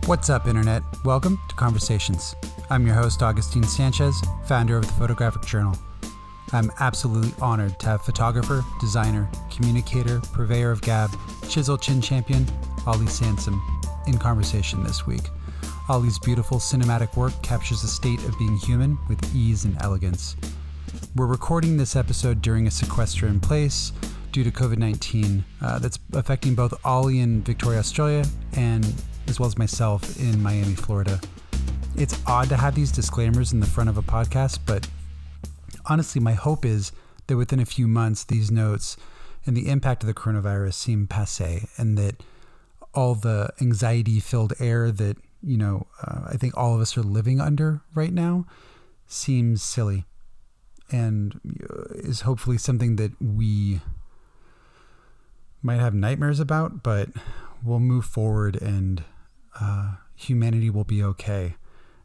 What's up, Internet? Welcome to Conversations. I'm your host, Agustin Sanchez, founder of the Photographic Journal. I'm absolutely honored to have photographer, designer, communicator, purveyor of gab, chiseled-chin champion, Oli Sansom, in conversation this week. Oli's beautiful cinematic work captures the state of being human with ease and elegance. We're recording this episode during a sequester in place due to COVID-19 that's affecting both Oli in Victoria, Australia, and as well as myself in Miami, Florida. It's odd to have these disclaimers in the front of a podcast, but honestly, my hope is that within a few months, these notes and the impact of the coronavirus seem passé, and that all the anxiety-filled air that, I think all of us are living under right now seems silly and is hopefully something that we might have nightmares about, but we'll move forward and humanity will be okay.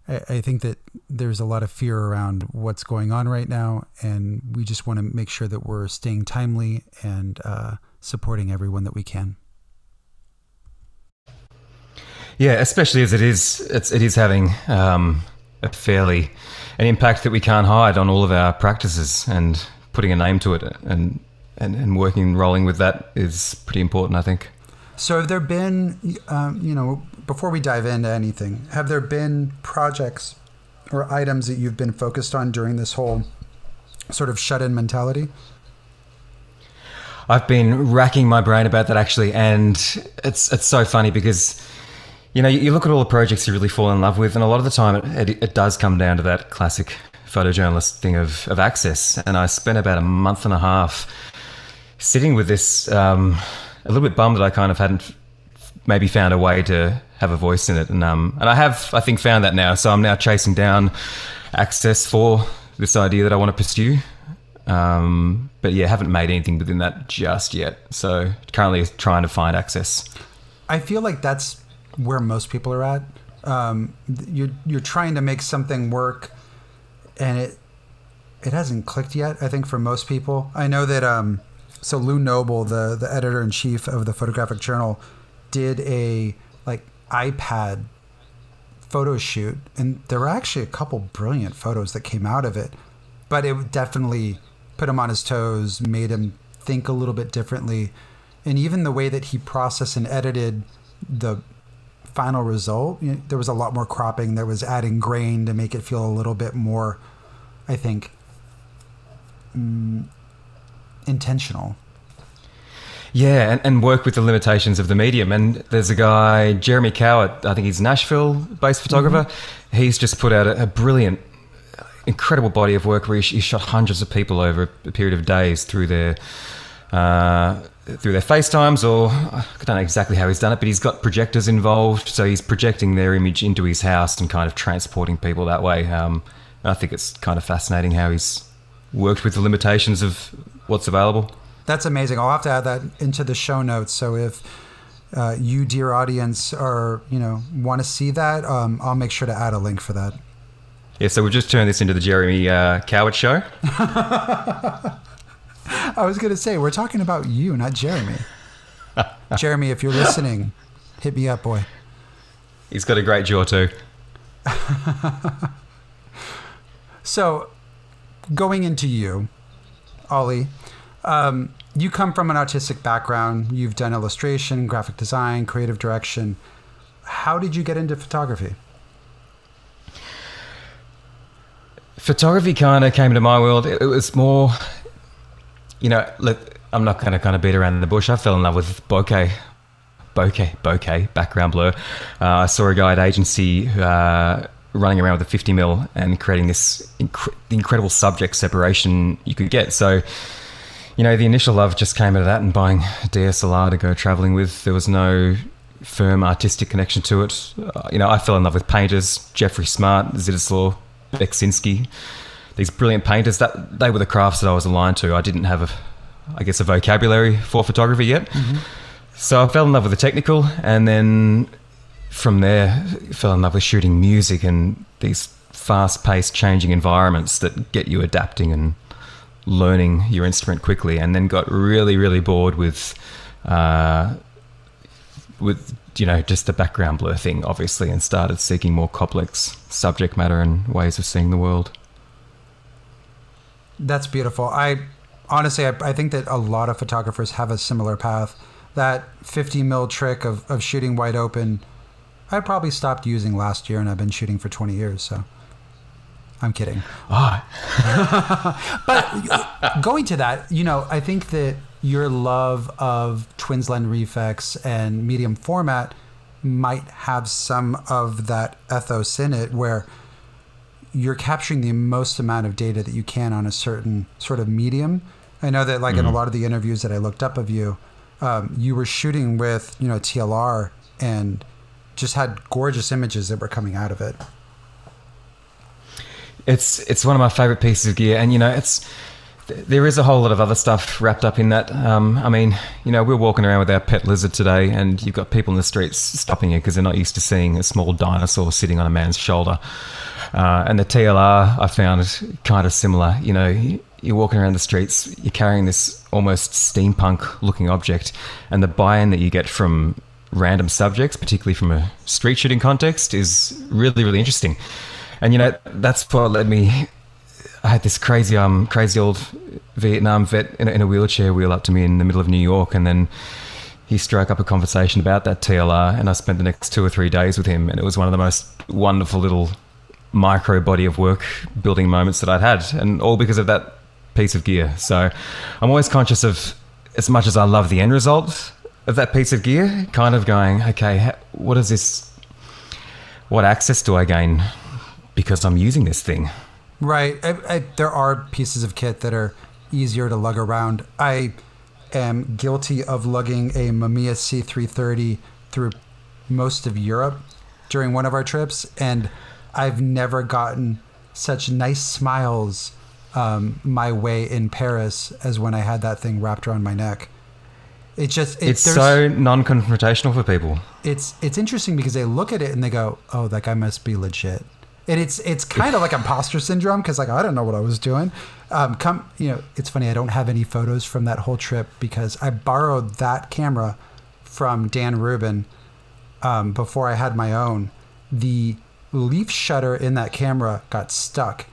I think that there's a lot of fear around what's going on right now, and we just want to make sure that we're staying timely and supporting everyone that we can. Yeah, especially as it is having an impact that we can't hide on all of our practices, and putting a name to it and working and rolling with that is pretty important, I think. So have there been, before we dive into anything, have there been projects or items that you've been focused on during this whole sort of shut-in mentality? I've been racking my brain about that, actually, and it's so funny because, you look at all the projects you really fall in love with, and a lot of the time it does come down to that classic photojournalist thing of access. And I spent about a month and a half sitting with this, a little bit bummed that I kind of hadn't maybe found a way to have a voice in it. And I have, I think, found that now. So I'm now chasing down access for this idea that I want to pursue. But yeah, haven't made anything within that just yet. So currently trying to find access. I feel like that's where most people are at. You're trying to make something work, and it hasn't clicked yet, I think, for most people. I know that so Lou Noble, the editor-in-chief of the Photographic Journal, did a iPad photo shoot, and there were actually a couple brilliant photos that came out of it, but it definitely put him on his toes, made him think a little bit differently. And even the way that he processed and edited the final result, there was a lot more cropping. There was adding grain to make it feel a little bit more, I think, intentional. Yeah, and work with the limitations of the medium. And there's a guy, Jeremy Cowart, I think he's a Nashville-based photographer. Mm-hmm. He's just put out a brilliant, incredible body of work where he shot hundreds of people over a period of days through their FaceTimes, or I don't know exactly how he's done it, but he's got projectors involved, so he's projecting their image into his house and kind of transporting people that way. I think it's kind of fascinating how he's worked with the limitations of what's available. That's amazing. I'll have to add that into the show notes. So if you, dear audience, want to see that, I'll make sure to add a link for that. Yeah, so we've just turned this into the Jeremy Cowart show. I was going to say, we're talking about you, not Jeremy. Jeremy, if you're listening, hit me up, boy. He's got a great jaw too. So, going into you, Oli, you come from an artistic background. You've done illustration, graphic design, creative direction. How did you get into photography? Photography kind of came into my world. It was more, I'm not going to kind of beat around the bush. I fell in love with bokeh, background blur. I saw a guy at agency running around with a 50mm and creating this incredible subject separation you could get. So, the initial love just came out of that, and buying a DSLR to go traveling with. There was no firm artistic connection to it. I fell in love with painters, Jeffrey Smart, Zdislaw Beksinski, these brilliant painters. That they were the crafts that I was aligned to. I didn't have a vocabulary for photography yet. Mm-hmm. So I fell in love with the technical, and then from there fell in love with shooting music and these fast-paced changing environments that get you adapting and learning your instrument quickly, and then got really, really bored with just the background blur thing, obviously, and started seeking more complex subject matter and ways of seeing the world. That's beautiful. Honestly, I think that a lot of photographers have a similar path. That 50 mil trick of shooting wide open, I probably stopped using last year, and I've been shooting for 20 years, so I'm kidding. Oh. But going to that, I think that your love of twins lens reflex and medium format might have some of that ethos in it, where you're capturing the most amount of data that you can on a certain sort of medium. I know that in a lot of the interviews that I looked up of you, you were shooting with, TLR and just had gorgeous images that were coming out of it. It's one of my favorite pieces of gear, and there is a whole lot of other stuff wrapped up in that. We're walking around with our pet lizard today, and you've got people in the streets stopping you because they're not used to seeing a small dinosaur sitting on a man's shoulder. And the TLR, I found kind of similar. You're walking around the streets, you're carrying this almost steampunk-looking object, and the buy-in that you get from random subjects, particularly from a street shooting context, is really, really interesting. And that's what led me. I had this crazy old Vietnam vet in a wheelchair wheel up to me in the middle of New York, and then he struck up a conversation about that TLR, and I spent the next 2 or 3 days with him, and it was one of the most wonderful little micro body of work building moments that I'd had, and all because of that piece of gear. So I'm always conscious of, as much as I love the end result of that piece of gear, kind of going, okay, what access do I gain because I'm using this thing? Right. There are pieces of kit that are easier to lug around. I am guilty of lugging a Mamiya C330 through most of Europe during one of our trips, and I've never gotten such nice smiles my way in Paris as when I had that thing wrapped around my neck. It's so non-confrontational for people. It's interesting because they look at it and they go, "Oh, that guy must be legit." And it's kind of like imposter syndrome because I don't know what I was doing. It's funny. I don't have any photos from that whole trip because I borrowed that camera from Dan Rubin before I had my own. The leaf shutter in that camera got stuck,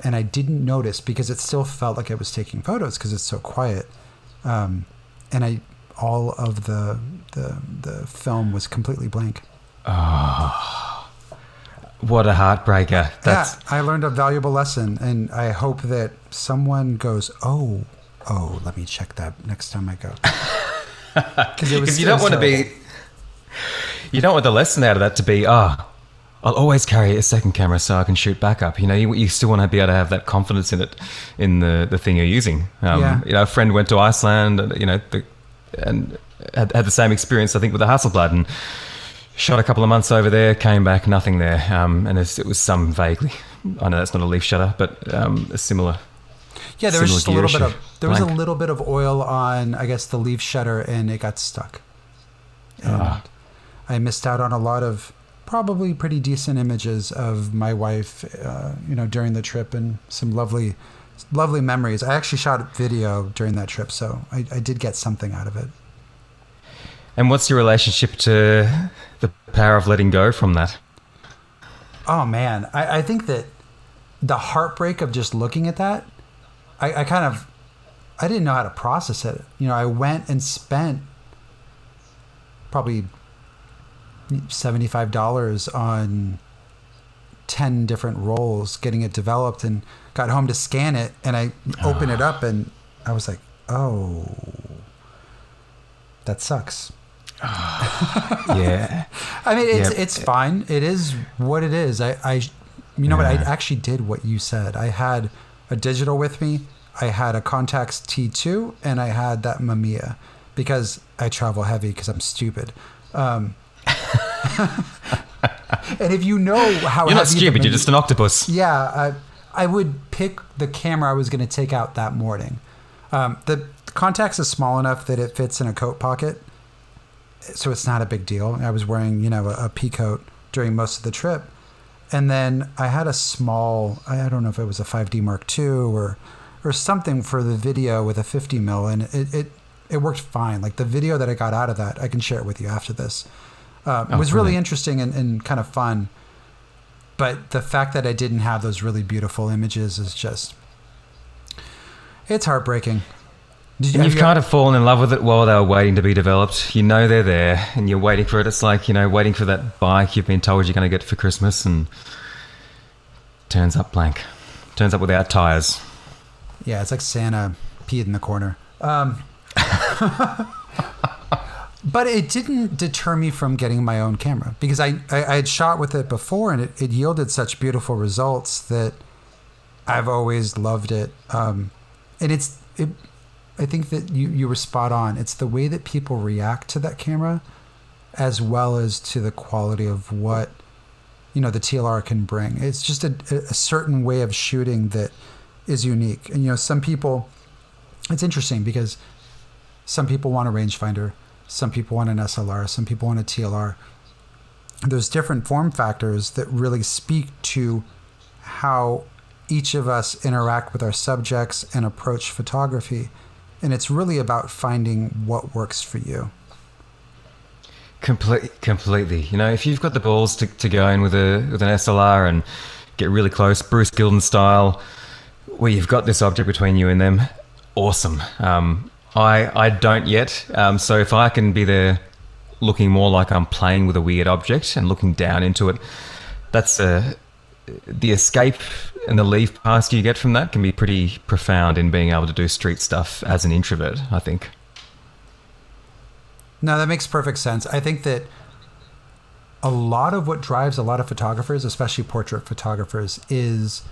and I didn't notice because it still felt like I was taking photos because it's so quiet. All of the film was completely blank. Oh, what a heartbreaker. I learned a valuable lesson, and I hope that someone goes, oh, let me check that next time I go. Because you don't want the lesson out of that to be, I'll always carry a second camera so I can shoot backup. You still want to be able to have that confidence in it, in the thing you're using. A friend went to Iceland, and had the same experience, I think, with the Hasselblad, and shot a couple of months over there, came back, nothing there. And it was some vaguely, I know that's not a leaf shutter, but a similar. Yeah, there was just a little bit of oil on, I guess, the leaf shutter, and it got stuck. And I missed out on a lot of probably pretty decent images of my wife, during the trip, and some lovely memories. I actually shot video during that trip, so I did get something out of it. And what's your relationship to the power of letting go from that? Oh man, I think that the heartbreak of just looking at that, I didn't know how to process it. I went and spent probably $75 on 10 different rolls getting it developed, and got home to scan it, and I opened it up, and I was like, oh, that sucks. Yeah. I mean, it's fine. It is what it is. What? I actually did what you said. I had a digital with me. I had a Contax T2, and I had that Mamiya because I travel heavy because I'm stupid. And if you know how you're not stupid, you're just an octopus. Yeah, I would pick the camera I was going to take out that morning. The Contax is small enough that it fits in a coat pocket, so it's not a big deal. I was wearing, a pea coat during most of the trip, and then I had a small, I don't know if it was a 5D Mark II or something for the video with a 50 mil, and it worked fine. Like the video that I got out of that, I can share it with you after this. was really interesting and kind of fun. But the fact that I didn't have those really beautiful images is just, it's heartbreaking. You've kind of fallen in love with it while they were waiting to be developed. You know they're there and you're waiting for it. It's like, waiting for that bike you've been told you're going to get for Christmas and turns up blank. Turns up without tires. Yeah, it's like Santa peed in the corner. But it didn't deter me from getting my own camera because I had shot with it before and it yielded such beautiful results that I've always loved it. And I think that you were spot on. It's the way that people react to that camera as well as to the quality of what, the TLR can bring. It's just a certain way of shooting that is unique. And, some people, it's interesting because some people want a rangefinder. Some people want an SLR, some people want a TLR. There's different form factors that really speak to how each of us interact with our subjects and approach photography. And it's really about finding what works for you. Completely. If you've got the balls to go in with an SLR and get really close, Bruce Gilden style, where you've got this object between you and them, awesome. I don't yet. So if I can be there looking more like I'm playing with a weird object and looking down into it, that's the escape and the leave pass you get from that can be pretty profound in being able to do street stuff as an introvert, I think. No, that makes perfect sense. I think that a lot of what drives a lot of photographers, especially portrait photographers, is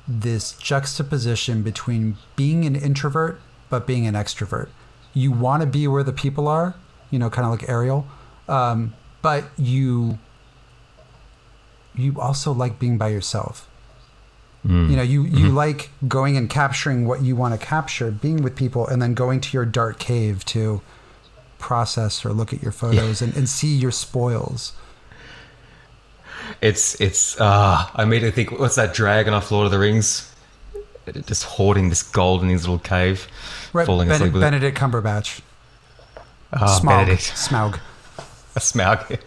this juxtaposition between being an introvert but being an extrovert. You want to be where the people are, kind of like Ariel, but you also like being by yourself. You like going and capturing what you want to capture, being with people, and then going to your dark cave to process or look at your photos and see your spoils. I immediately think, what's that dragon off Lord of the Rings? Just hoarding this gold in his little cave, right, falling asleep with Benedict Cumberbatch. Benedict. Smaug. A Smaug.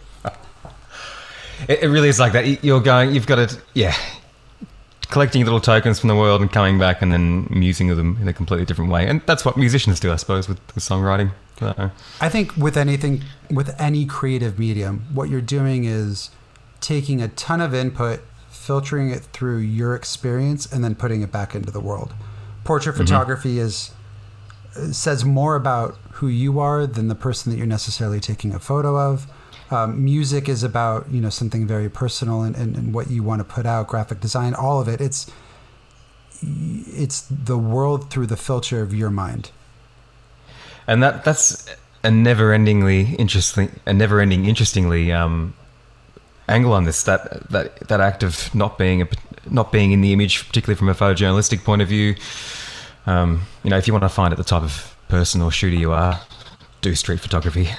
It really is like that. You've got to, collecting little tokens from the world and coming back and then musing with them in a completely different way. And that's what musicians do, I suppose, with songwriting. I think with any creative medium, what you're doing is taking a ton of input, filtering it through your experience, and then putting it back into the world. Portrait photography says more about who you are than the person that you're necessarily taking a photo of. Music is about something very personal and what you want to put out. Graphic design, all of it. It's the world through the filter of your mind. And that's a never-ending interestingly angle on this. That act of not being in the image, particularly from a photojournalistic point of view. If you want to find out the type of person or shooter you are, do street photography.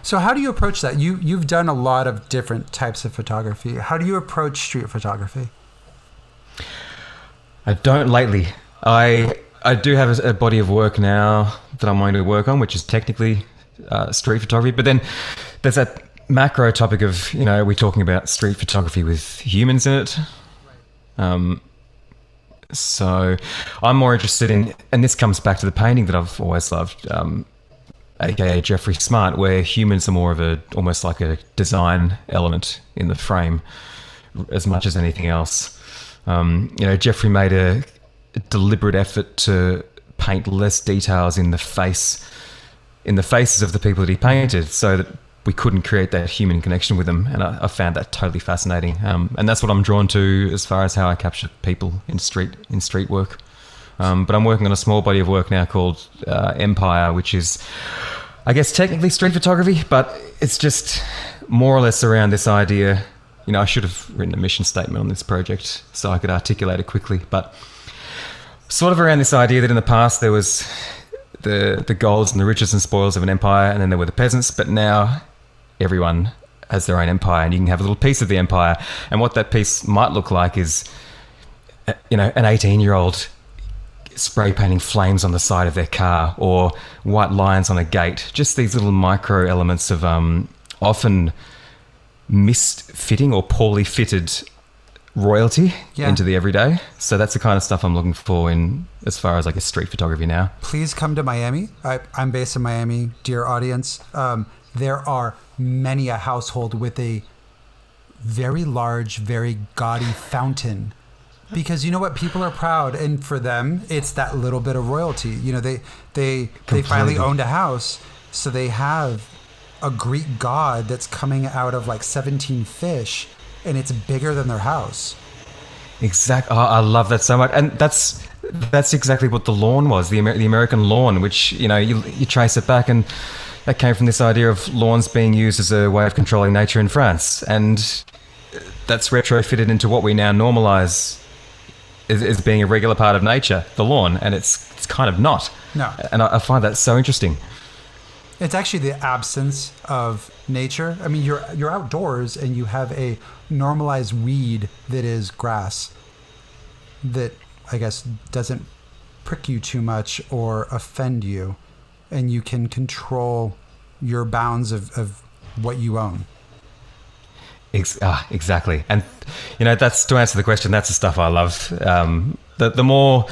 So how do you approach that? You've done a lot of different types of photography. How do you approach street photography? I don't lately. I do have a body of work now that I'm going to work on, which is technically street photography. But then there's that macro topic of, we're talking about street photography with humans in it. So I'm more interested in, and this comes back to the painting that I've always loved, aka Jeffrey Smart, where humans are more of almost like a design element in the frame as much as anything else. Jeffrey made a deliberate effort to paint less details in the faces of the people that he painted, so that we couldn't create that human connection with them. And I found that totally fascinating. And that's what I'm drawn to as far as how I capture people in street work. But I'm working on a small body of work now called Empire, which is, I guess, technically street photography, but it's just more or less around this idea. I should have written a mission statement on this project so I could articulate it quickly, but sort of around this idea that in the past there was the golds and the riches and spoils of an empire, and then there were the peasants, but now everyone has their own empire and you can have a little piece of the empire. And what that piece might look like is, an 18-year-old spray painting flames on the side of their car, or white lines on a gate, just these little micro elements of often misfitting or poorly fitted royalty into the everyday. So that's the kind of stuff I'm looking for in as far as, I guess, street photography now. Please come to Miami. I'm based in Miami, dear audience. There are many a household with a very large, very gaudy fountain, because you know what, people are proud, and for them it's that little bit of royalty. You know, they finally owned a house, so they have a Greek god that's coming out of like 17 fish, and it's bigger than their house. Exactly. Oh, I love that so much. And that's exactly what the lawn was, the American lawn, which, you know, you trace it back, and that came from this idea of lawns being used as a way of controlling nature in France. And that's retrofitted into what we now normalize as being a regular part of nature, the lawn. And it's kind of not. No. And I find that so interesting. It's actually the absence of nature. I mean, you're outdoors and you have a normalized weed that is grass that, I guess, doesn't prick you too much or offend you, and you can control your bounds of what you own. Exactly. And, you know, that's, to answer the question, that's the stuff I love. The more,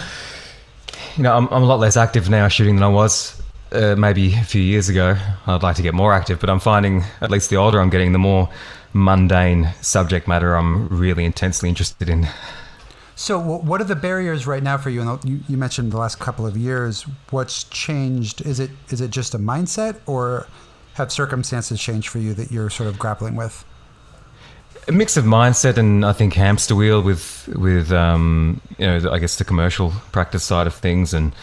you know, I'm a lot less active now shooting than I was maybe a few years ago. I'd like to get more active, but I'm finding, at least the older I'm getting, the more mundane subject matter I'm really intensely interested in. So what are the barriers right now for you? And you mentioned the last couple of years. What's changed? Is it just a mindset, or have circumstances changed for you that you're sort of grappling with? A mix of mindset and, I think, hamster wheel with you know, I guess the commercial practice side of things, and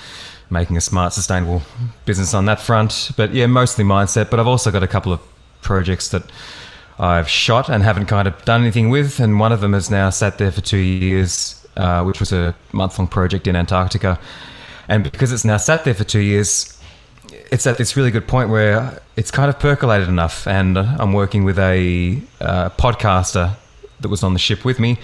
making a smart, sustainable business on that front. But yeah, mostly mindset. But I've also got a couple of projects that I've shot and haven't kind of done anything with, and one of them has now sat there for 2 years, which was a month-long project in Antarctica. And because it's now sat there for 2 years, it's at this really good point where it's kind of percolated enough, and I'm working with a podcaster that was on the ship with me,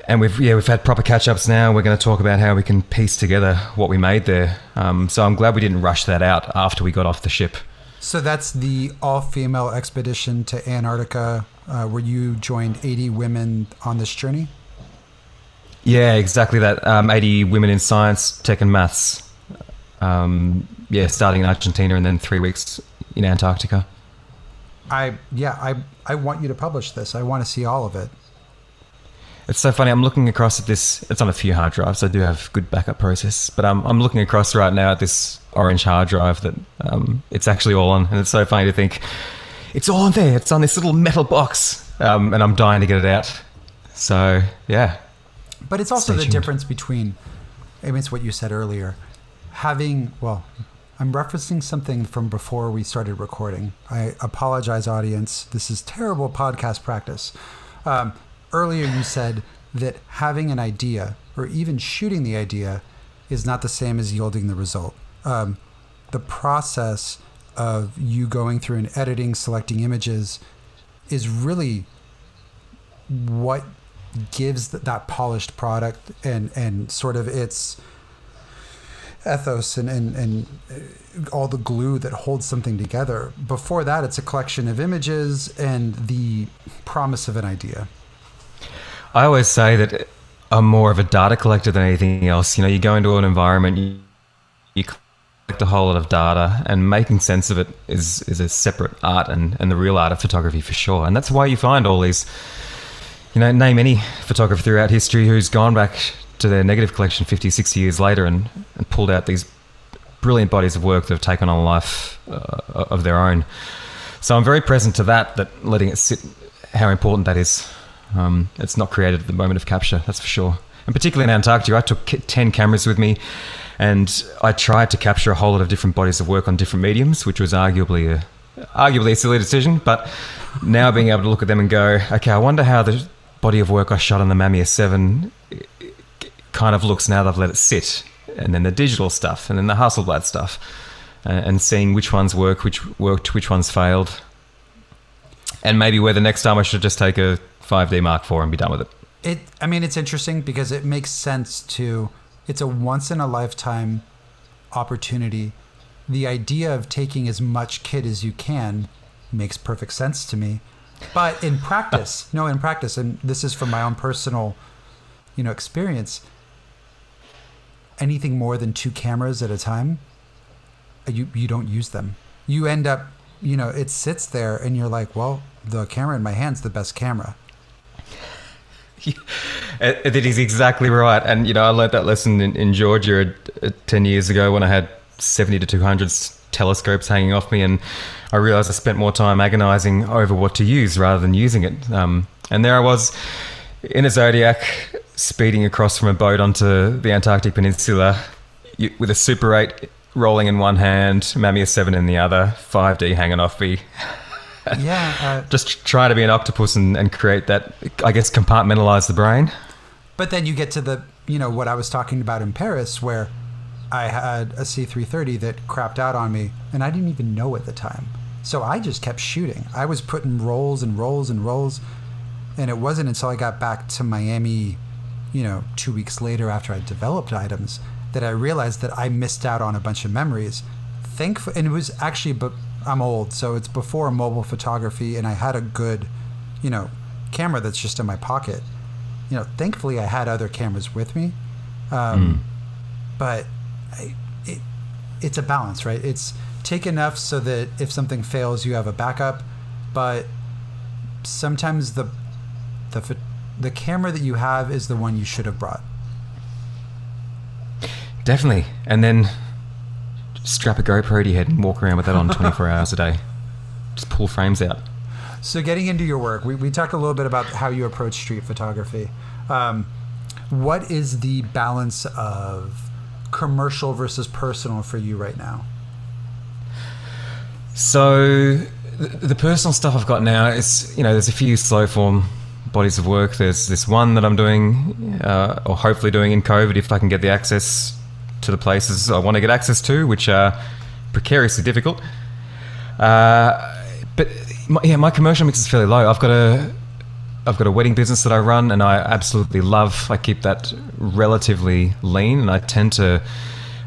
and we've had proper catch-ups now. We're going to talk about how we can piece together what we made there. So I'm glad we didn't rush that out after we got off the ship. So that's the all-female expedition to Antarctica, where you joined 80 women on this journey? Yeah, exactly that. 80 women in science, tech and maths. Starting in Argentina and then 3 weeks in Antarctica. I want you to publish this. I want to see all of it. It's so funny. I'm looking across at this. It's on a few hard drives. I do have good backup process, but I'm looking across right now at this orange hard drive that it's actually all on, and it's so funny to think it's all on there. It's on this little metal box, and I'm dying to get it out. So yeah. But it's also the difference between, I mean, it's what you said earlier. I'm referencing something from before we started recording. I apologize, audience. This is terrible podcast practice. Earlier you said that having an idea, or even shooting the idea, is not the same as yielding the result. The process of you going through and editing, selecting images is really what gives that polished product and sort of its ethos and all the glue that holds something together. Before that, it's a collection of images and the promise of an idea. I always say that I'm more of a data collector than anything else. You know, you go into an environment, you collect a whole lot of data, and making sense of it is a separate art and the real art of photography for sure. And that's why you find all these, you know, name any photographer throughout history who's gone back to their negative collection 50, 60 years later and pulled out these brilliant bodies of work that have taken on a life of their own. So I'm very present to that letting it sit, how important that is. It's not created at the moment of capture, that's for sure. And particularly in Antarctica, I took 10 cameras with me, and I tried to capture a whole lot of different bodies of work on different mediums, which was arguably a silly decision. But now being able to look at them and go, okay, I wonder how the body of work I shot on the Mamiya 7 kind of looks now that I've let it sit. And then the digital stuff, and then the Hasselblad stuff, and seeing which ones worked, which ones failed. And maybe where the next time I should just take a 5D Mark IV and be done with it. It's interesting because it makes sense it's a once in a lifetime opportunity. The idea of taking as much kit as you can makes perfect sense to me. But in practice, and this is from my own personal, experience, anything more than 2 cameras at a time, you don't use them. You end up, it sits there and you're like, well, the camera in my hand's the best camera. It is exactly right. And, I learned that lesson in Georgia 10 years ago when I had 70 to 200 telescopes hanging off me, and I realized I spent more time agonizing over what to use rather than using it. And there I was in a Zodiac, speeding across from a boat onto the Antarctic Peninsula with a Super 8 rolling in one hand, Mamiya 7 in the other, 5D hanging off me. Yeah. Just trying to be an octopus and create that, I guess, compartmentalize the brain. But then you get to the, what I was talking about in Paris, where I had a C330 that crapped out on me, and I didn't even know at the time. So I just kept shooting. I was putting rolls and rolls and rolls, and it wasn't until I got back to Miami, 2 weeks later after I developed items, that I realized that I missed out on a bunch of memories. Thankfully, and it was actually, but I'm old, so it's before mobile photography, and I had a good, camera that's just in my pocket. Thankfully I had other cameras with me, but it's a balance, right? It's take enough so that if something fails, you have a backup, but sometimes the camera that you have is the one you should have brought. Definitely. And then strap a GoPro to your head and walk around with that on 24 hours a day. Just pull frames out. So getting into your work, we talked a little bit about how you approach street photography. What is the balance of commercial versus personal for you right now? So the personal stuff I've got now is, there's a few slow form bodies of work. There's this one that I'm doing, or hopefully doing in COVID, if I can get the access to the places I want to get access to, which are precariously difficult. But my commercial mix is fairly low. I've got a wedding business that I run, and I absolutely love. I keep that relatively lean, and I tend to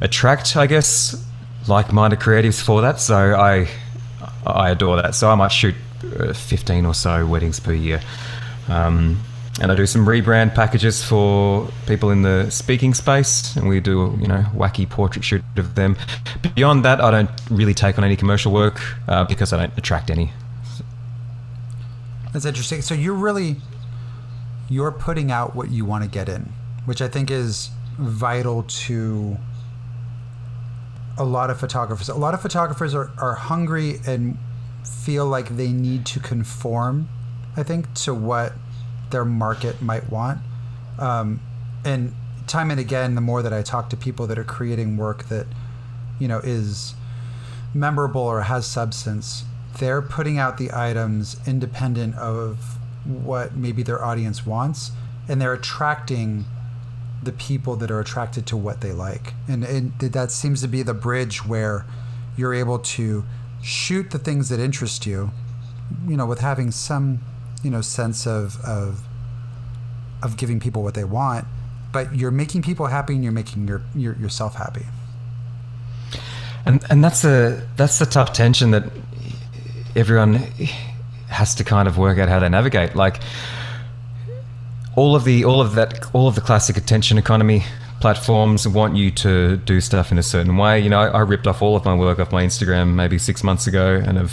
attract, I guess, like-minded creatives for that. So I adore that. So I might shoot 15 or so weddings per year. And I do some rebrand packages for people in the speaking space, and we do, wacky portrait shoot of them. Beyond that, I don't really take on any commercial work because I don't attract any. That's interesting. So you're putting out what you want to get in, which I think is vital to a lot of photographers. A lot of photographers are hungry and feel like they need to conform, I think, to what their market might want. And time and again, the more that I talk to people that are creating work that, is memorable or has substance, they're putting out the items independent of what maybe their audience wants, and they're attracting the people that are attracted to what they like. And that seems to be the bridge where you're able to shoot the things that interest you, with having some sense of giving people what they want, but you're making people happy and you're making yourself happy. And that's the tough tension that everyone has to kind of work out how they navigate. Like all of the classic attention economy platforms want you to do stuff in a certain way. I ripped off all of my work off my Instagram maybe 6 months ago, and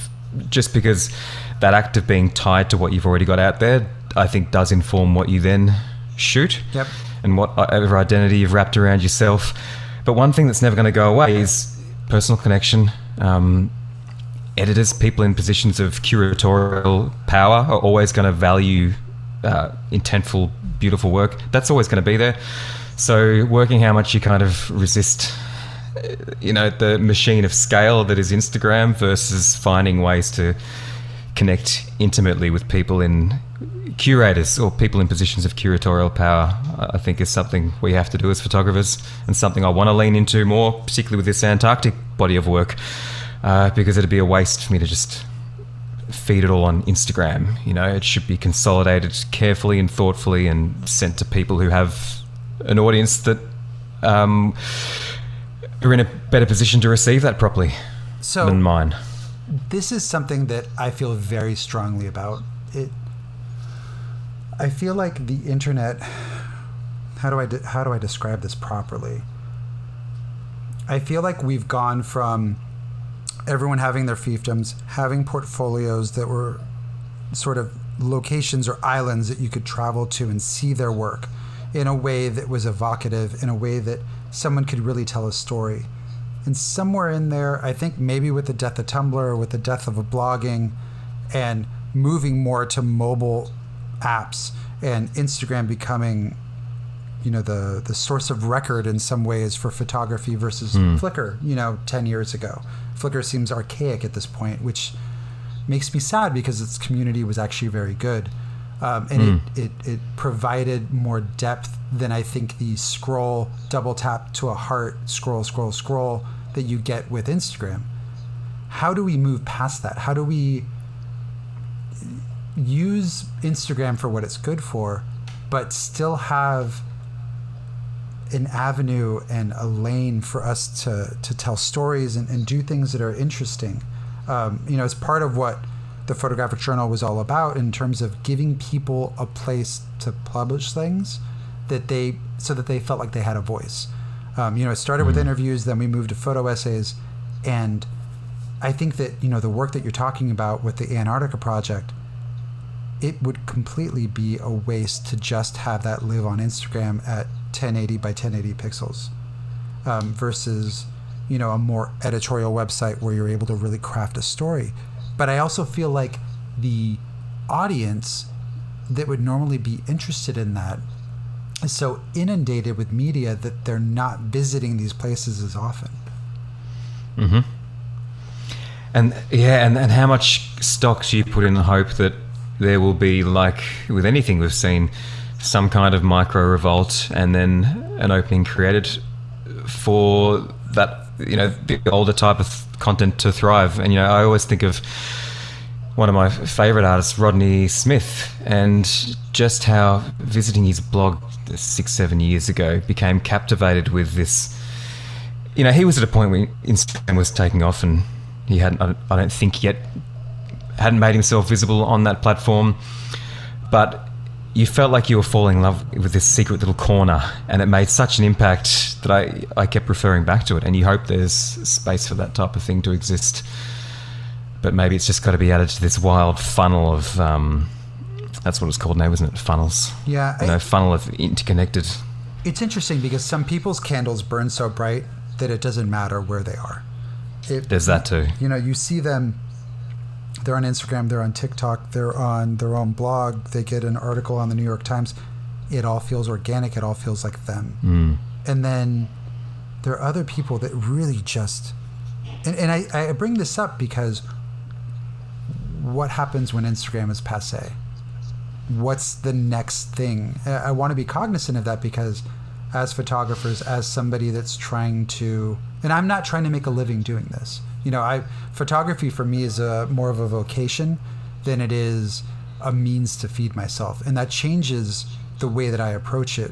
just because that act of being tied to what you've already got out there, I think does inform what you then shoot. Yep. And whatever identity you've wrapped around yourself. But one thing that's never going to go away is personal connection. Editors, people in positions of curatorial power are always going to value intentful, beautiful work. That's always going to be there. So working how much you kind of resist the machine of scale that is Instagram versus finding ways to connect intimately with people in curators or people in positions of curatorial power, I think is something we have to do as photographers, and something I want to lean into more, particularly with this Antarctic body of work, because it'd be a waste for me to just feed it all on Instagram. It should be consolidated carefully and thoughtfully and sent to people who have an audience that are in a better position to receive that properly than mine. this is something that I feel very strongly about. I feel like the internet, how do I describe this properly? I feel like we've gone from everyone having their fiefdoms, having portfolios that were sort of locations or islands that you could travel to and see their work in a way that was evocative, in a way that someone could really tell a story. And somewhere in there, I think maybe with the death of Tumblr, or with the death of blogging, and moving more to mobile apps, and Instagram becoming, you know, the source of record in some ways for photography versus Flickr, you know, 10 years ago. Flickr seems archaic at this point, which makes me sad because its community was actually very good. And it provided more depth than I think the scroll, double tap to a heart, scroll that you get with Instagram. How do we move past that? How do we use Instagram for what it's good for, but still have an avenue and a lane for us to tell stories and do things that are interesting? You know, it's part of what the Photographic Journal was all about in terms of giving people a place to publish things so that they felt like they had a voice. You know, it started with interviews, then we moved to photo essays, and I think that, you know, the work that you're talking about with the Antarctica project, it would completely be a waste to just have that live on Instagram at 1080 by 1080 pixels versus, you know, a more editorial website where you're able to really craft a story. But I also feel like the audience that would normally be interested in that is so inundated with media that they're not visiting these places as often. And yeah, and how much stock do you put in the hope that there will be, like with anything we've seen, some kind of micro revolt and then an opening created for that, you know, the older type of content to thrive? And, you know, I always think of one of my favorite artists, Rodney Smith, and just how visiting his blog 6-7 years ago became captivated with this. You know, he was at a point where Instagram was taking off and he hadn't, I don't think yet, hadn't made himself visible on that platform, but you felt like you were falling in love with this secret little corner, and it made such an impact that I kept referring back to it. And you hope there's space for that type of thing to exist, but maybe it's just got to be added to this wild funnel of that's what it's called now, isn't it? Funnels. Yeah. You know, funnel of interconnected. It's interesting because some people's candles burn so bright that it doesn't matter where they are. There's that too. You know, you see them, they're on Instagram, they're on TikTok, they're on their own blog, they get an article on the New York Times. It all feels organic, it all feels like them. And then there are other people that really just, and I bring this up because what happens when Instagram is passé? What's the next thing? I want to be cognizant of that because as photographers, as somebody that's trying to, and I'm not trying to make a living doing this. You know, photography for me is more of a vocation than it is a means to feed myself. And that changes the way that I approach it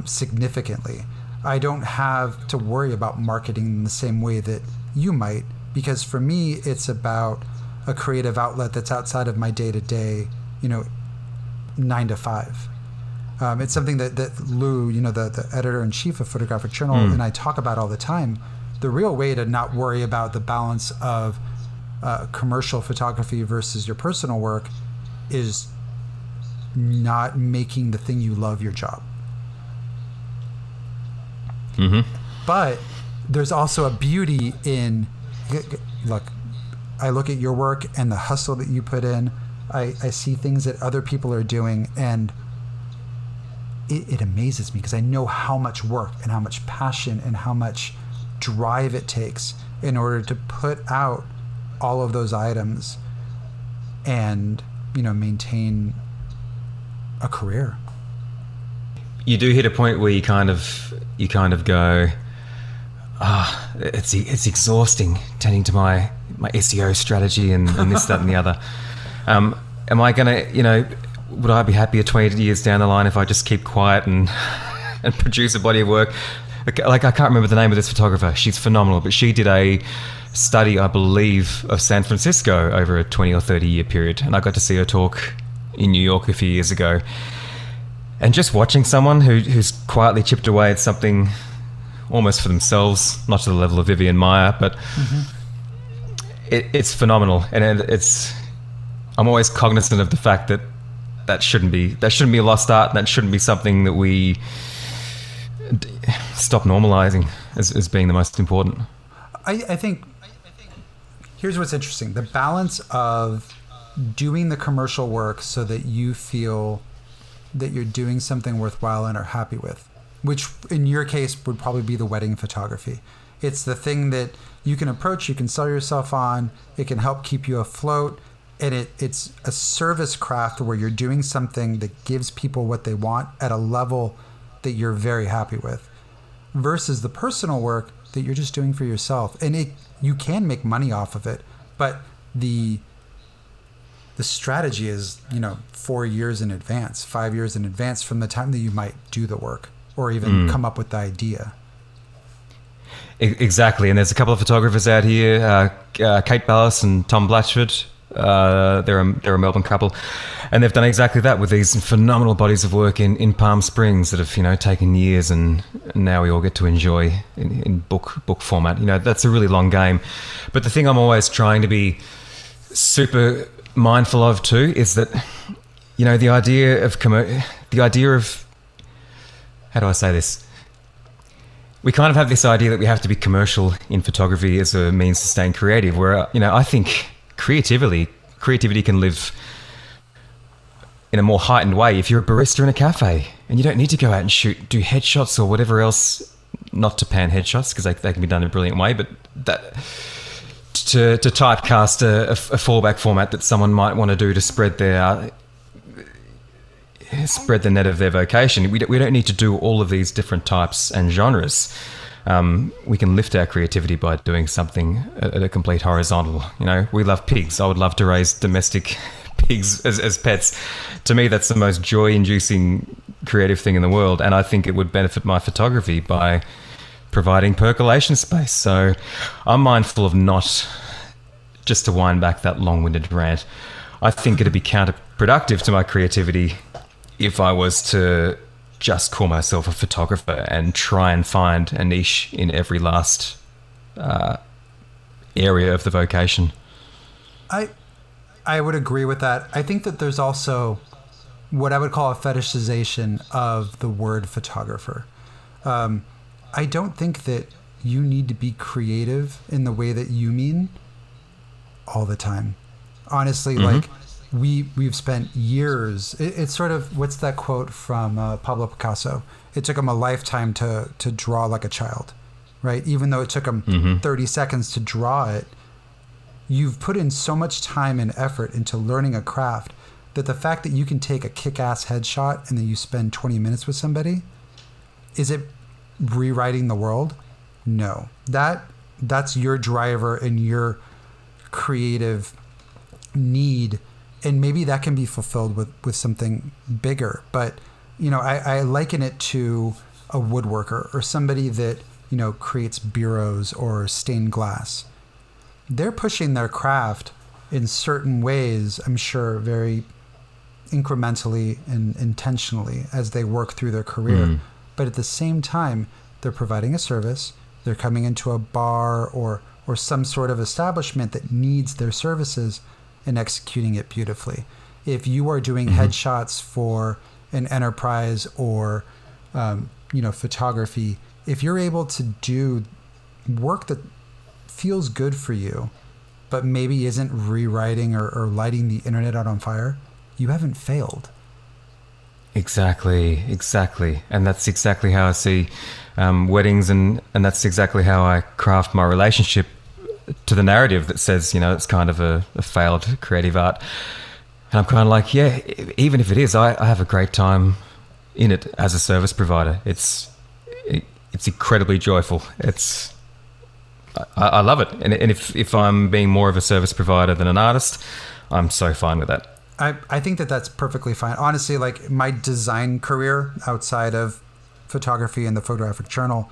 significantly. I don't have to worry about marketing in the same way that you might, because for me, it's about a creative outlet that's outside of my day-to-day, you know, 9 to 5. It's something that Lou, you know, the editor-in-chief of Photographic Journal, and I talk about all the time. The real way to not worry about the balance of commercial photography versus your personal work is not making the thing you love your job. But there's also a beauty in, look, I look at your work and the hustle that you put in. I see things that other people are doing, and it amazes me because I know how much work and how much passion and how much drive it takes in order to put out all of those items and, you know, maintain a career. You do hit a point where you kind of go, it's exhausting tending to my SEO strategy and this, that, and the other. Am I gonna, you know, would I be happier 20 years down the line if I just keep quiet and produce a body of work? Like, I can't remember the name of this photographer. She's phenomenal, but she did a study, I believe, of San Francisco over a 20 or 30 year period. And I got to see her talk in New York a few years ago. And just watching someone who's quietly chipped away at something almost for themselves, not to the level of Vivian Meyer, but it's phenomenal. And I'm always cognizant of the fact that shouldn't be a lost art, and that shouldn't be something that we stop normalizing as being the most important. I think here's what's interesting. The balance of doing the commercial work so that you feel that you're doing something worthwhile and are happy with, which in your case would probably be the wedding photography. It's the thing that you can approach, you can sell yourself on, it can help keep you afloat, and it's a service craft where you're doing something that gives people what they want at a level that you're very happy with, versus the personal work that you're just doing for yourself. And you can make money off of it, but the strategy is, 4 years in advance, 5 years in advance from the time that you might do the work or even come up with the idea. Exactly. And there's a couple of photographers out here, Kate Ballas and Tom Blatchford. They're a Melbourne couple, and they've done exactly that with these phenomenal bodies of work in Palm Springs that have taken years, and now we all get to enjoy in book format. That's a really long game. But the thing I'm always trying to be super mindful of too is that the idea of how do I say this? We kind of have this idea that we have to be commercial in photography as a means to staying creative, where I think creativity can live in a more heightened way if you're a barista in a cafe, and you don't need to go out and do headshots or whatever else, not to pan headshots because they can be done in a brilliant way, but that to typecast a fallback format that someone might want to do to spread the net of their vocation. We don't need to do all of these different types and genres. We can lift our creativity by doing something at a complete horizontal. We love pigs. I would love to raise domestic pigs as pets. To me, that's the most joy-inducing creative thing in the world, and I think it would benefit my photography by providing percolation space. So I'm mindful of not, just to wind back that long-winded rant, I think it'd be counterproductive to my creativity if I was to just call myself a photographer and try and find a niche in every last area of the vocation. I would agree with that. I think that there's also what I would call a fetishization of the word photographer. I don't think that you need to be creative in the way that you mean all the time. Honestly, like we've spent years. It's sort of, what's that quote from Pablo Picasso? It took him a lifetime to draw like a child, right? Even though it took him 30 seconds to draw it, you've put in so much time and effort into learning a craft that the fact that you can take a kick-ass headshot and then you spend 20 minutes with somebody, is it rewriting the world? No. That's your driver and your creative need, and maybe that can be fulfilled with something bigger. But I liken it to a woodworker or somebody that creates bureaus or stained glass. They're pushing their craft in certain ways, I'm sure, very incrementally and intentionally as they work through their career. But at the same time, they're providing a service. They're coming into a bar or some sort of establishment that needs their services and executing it beautifully. If you are doing headshots for an enterprise or photography, if you're able to do work that feels good for you, but maybe isn't rewriting or lighting the internet out on fire, you haven't failed. Exactly. And that's exactly how I see weddings, and that's exactly how I craft my relationship to the narrative that says, it's kind of a failed creative art. And I'm kind of like, yeah, even if it is, I have a great time in it as a service provider. It's incredibly joyful. I love it. And if I'm being more of a service provider than an artist, I'm so fine with that. I think that's perfectly fine. Honestly, like my design career outside of photography and the Photographic Journal,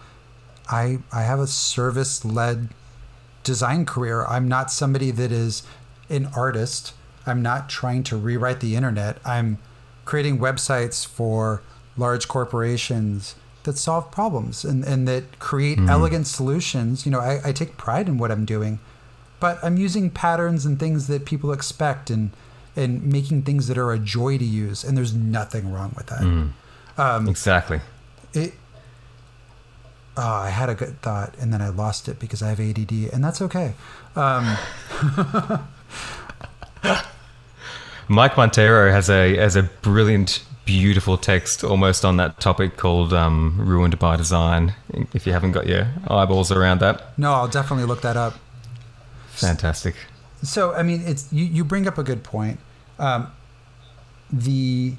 I have a service-led design career. I'm not somebody that is an artist. I'm not trying to rewrite the internet. I'm creating websites for large corporations that solve problems and that create elegant solutions. You know, I take pride in what I'm doing, but I'm using patterns and things that people expect and making things that are a joy to use. And there's nothing wrong with that. Exactly. I had a good thought and then I lost it because I have ADD, and that's okay. Mike Montero has a brilliant, beautiful text almost on that topic called Ruined by Design, if you haven't got your eyeballs around that. No, I'll definitely look that up. Fantastic. So, I mean, it's you bring up a good point. The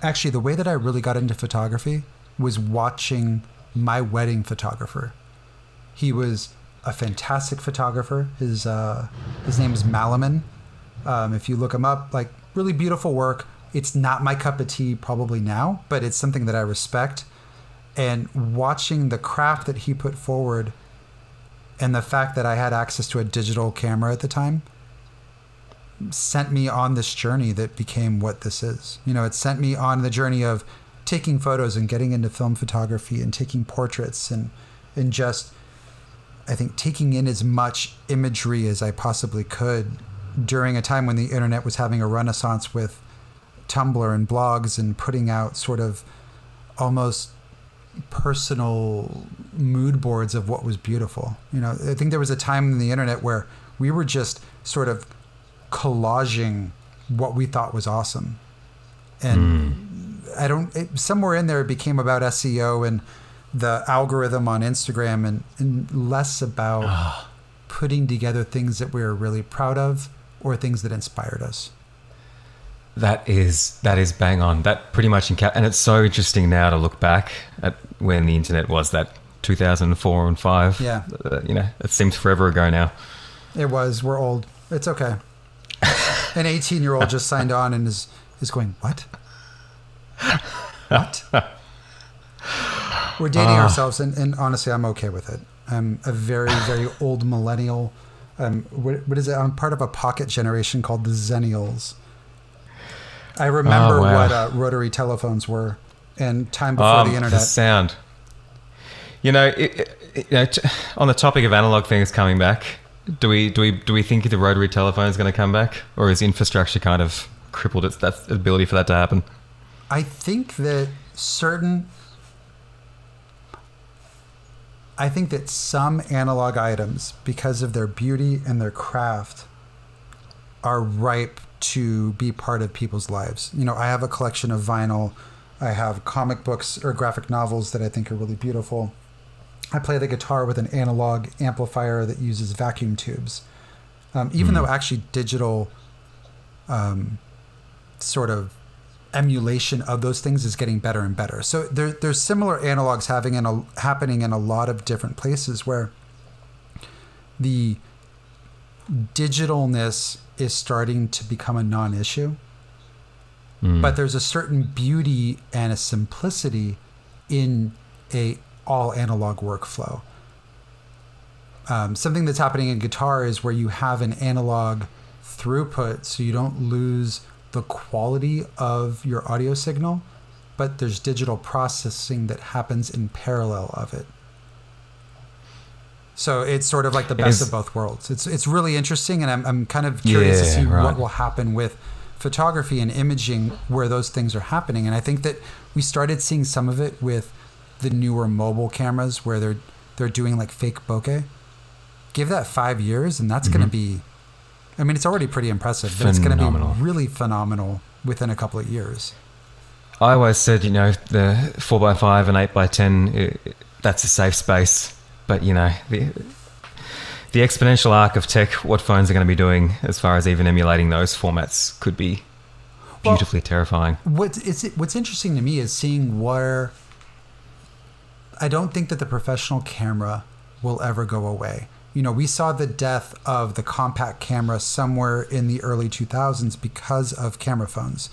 way that I really got into photography was watching my wedding photographer. He was a fantastic photographer. His name is Malaman. If you look him up, like, really beautiful work. It's not my cup of tea probably now, but it's something that I respect. And watching the craft that he put forward and the fact that I had access to a digital camera at the time sent me on this journey that became what this is. You know, it sent me on the journey of taking photos and getting into film photography and taking portraits and just, I think, taking in as much imagery as I possibly could during a time when the internet was having a renaissance with Tumblr and blogs and putting out sort of almost personal mood boards of what was beautiful. You know, I think there was a time in the internet where we were just sort of collaging what we thought was awesome. And somewhere in there it became about SEO and the algorithm on Instagram and less about putting together things that we were really proud of or things that inspired us. That is bang on. That pretty much and it's so interesting now to look back at when the internet was, that 2004 and 5. Yeah. You know, it seems forever ago now. It was. We're old. It's okay. An 18-year-old just signed on and is going, what? What? We're dating ourselves, and honestly, I'm okay with it. I'm a very, very old millennial. What is it? I'm part of a pocket generation called the Zennials. I remember what rotary telephones were and time before the internet. The sound. You know, on the topic of analog things coming back, do we think the rotary telephone is going to come back, or is infrastructure kind of crippled its ability for that to happen? I think that some analog items, because of their beauty and their craft, are ripe to be part of people's lives. You know, I have a collection of vinyl. I have comic books or graphic novels that I think are really beautiful. I play the guitar with an analog amplifier that uses vacuum tubes. Even though actually digital sort of emulation of those things is getting better and better. So there's similar analogs happening in a lot of different places where the digitalness is starting to become a non-issue. But there's a certain beauty and a simplicity in a all analog workflow. Something that's happening in guitar is where you have an analog throughput so you don't lose the quality of your audio signal, but there's digital processing that happens in parallel of it. So it's sort of like the best of both worlds. It's really interesting, and I'm kind of curious to see what will happen with photography and imaging where those things are happening. And I think that we started seeing some of it with the newer mobile cameras where they're doing like fake bokeh. Give that 5 years and that's going to be, I mean, it's already pretty impressive, but it's going to be really phenomenal within a couple of years. I always said, you know, the 4x5 and 8x10, that's a safe space. But, you know, the exponential arc of tech, what phones are going to be doing as far as even emulating those formats could be beautifully terrifying. What's interesting to me is seeing where I don't think that the professional camera will ever go away. You know, we saw the death of the compact camera somewhere in the early 2000s because of camera phones.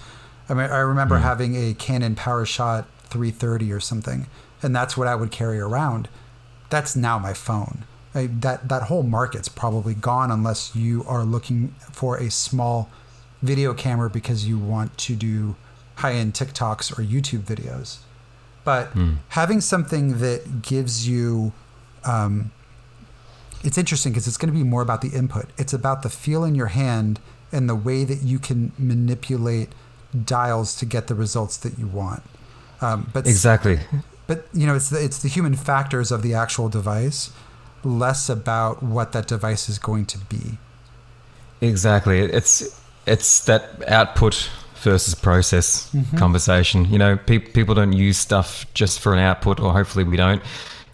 I mean, I remember having a Canon PowerShot 330 or something, and that's what I would carry around. That's now my phone. that whole market's probably gone unless you are looking for a small video camera because you want to do high-end TikToks or YouTube videos. But having something that gives you, it's interesting because it's going to be more about the input. It's about the feel in your hand and the way that you can manipulate dials to get the results that you want. But exactly. But it's the human factors of the actual device, less about what that device is going to be. Exactly. It's that output versus process conversation. People don't use stuff just for an output, or hopefully we don't.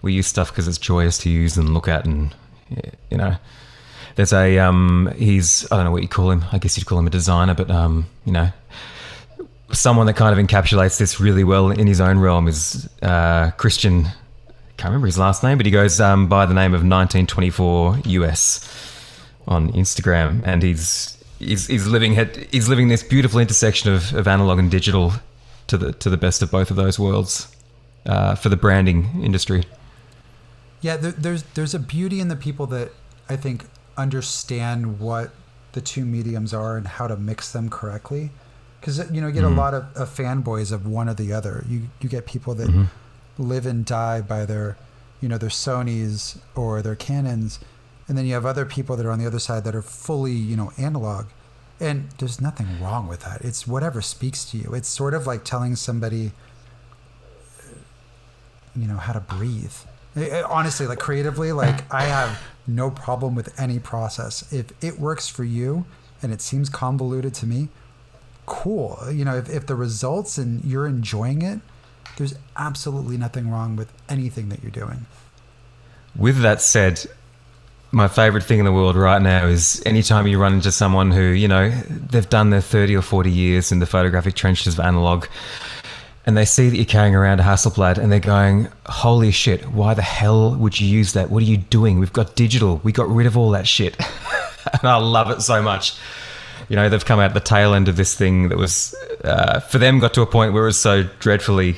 We use stuff because it's joyous to use and look at, and there's a he's, I don't know what you call him. I guess you'd call him a designer, but someone that kind of encapsulates this really well in his own realm is Christian. Can't remember his last name, but he goes by the name of 1924 US on Instagram, and he's living this beautiful intersection of analog and digital to the best of both of those worlds for the branding industry. Yeah, there's a beauty in the people that I think understand what the two mediums are and how to mix them correctly. Because you get a lot of fanboys of one or the other. You get people that live and die by their their Sonys or their Canons, and then you have other people that are on the other side that are fully analog. And there's nothing wrong with that. It's whatever speaks to you. It's sort of like telling somebody how to breathe. Honestly, like creatively, like I have no problem with any process. If it works for you and it seems convoluted to me, cool. If the results and you're enjoying it, there's absolutely nothing wrong with anything that you're doing. With that said, my favorite thing in the world right now is anytime you run into someone who, they've done their 30 or 40 years in the photographic trenches of analog, and they see that you're carrying around a Hasselblad and they're going, holy shit, why the hell would you use that? What are you doing? We've got digital. We got rid of all that shit. And I love it so much. They've come out the tail end of this thing that was, for them, got to a point where it was so dreadfully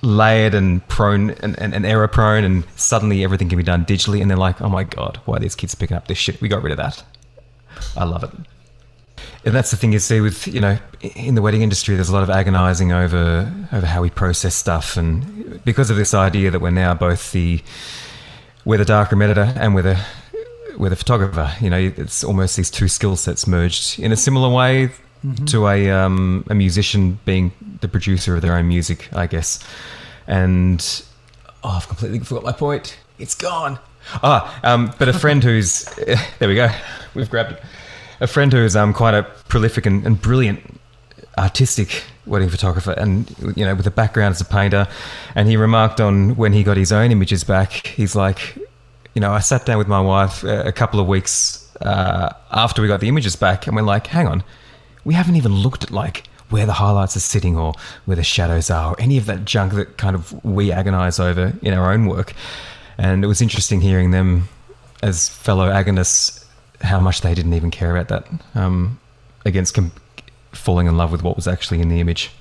layered and prone and error prone, and suddenly everything can be done digitally, and they're like, oh my God, why are these kids picking up this shit? We got rid of that. I love it. And that's the thing you see with, in the wedding industry, there's a lot of agonizing over how we process stuff. And because of this idea that we're now both we're the darkroom editor and we're the photographer, it's almost these two skill sets merged in a similar way to a musician being the producer of their own music, I guess. And I've completely forgot my point. It's gone. But a friend who's there we go. We've grabbed it. A friend who's quite a prolific and brilliant artistic wedding photographer, and with a background as a painter, and he remarked on when he got his own images back, he's like, I sat down with my wife a couple of weeks after we got the images back, and we're like, hang on, we haven't even looked at like where the highlights are sitting or where the shadows are or any of that junk that kind of we agonize over in our own work. And it was interesting hearing them as fellow agonists how much they didn't even care about that against falling in love with what was actually in the image.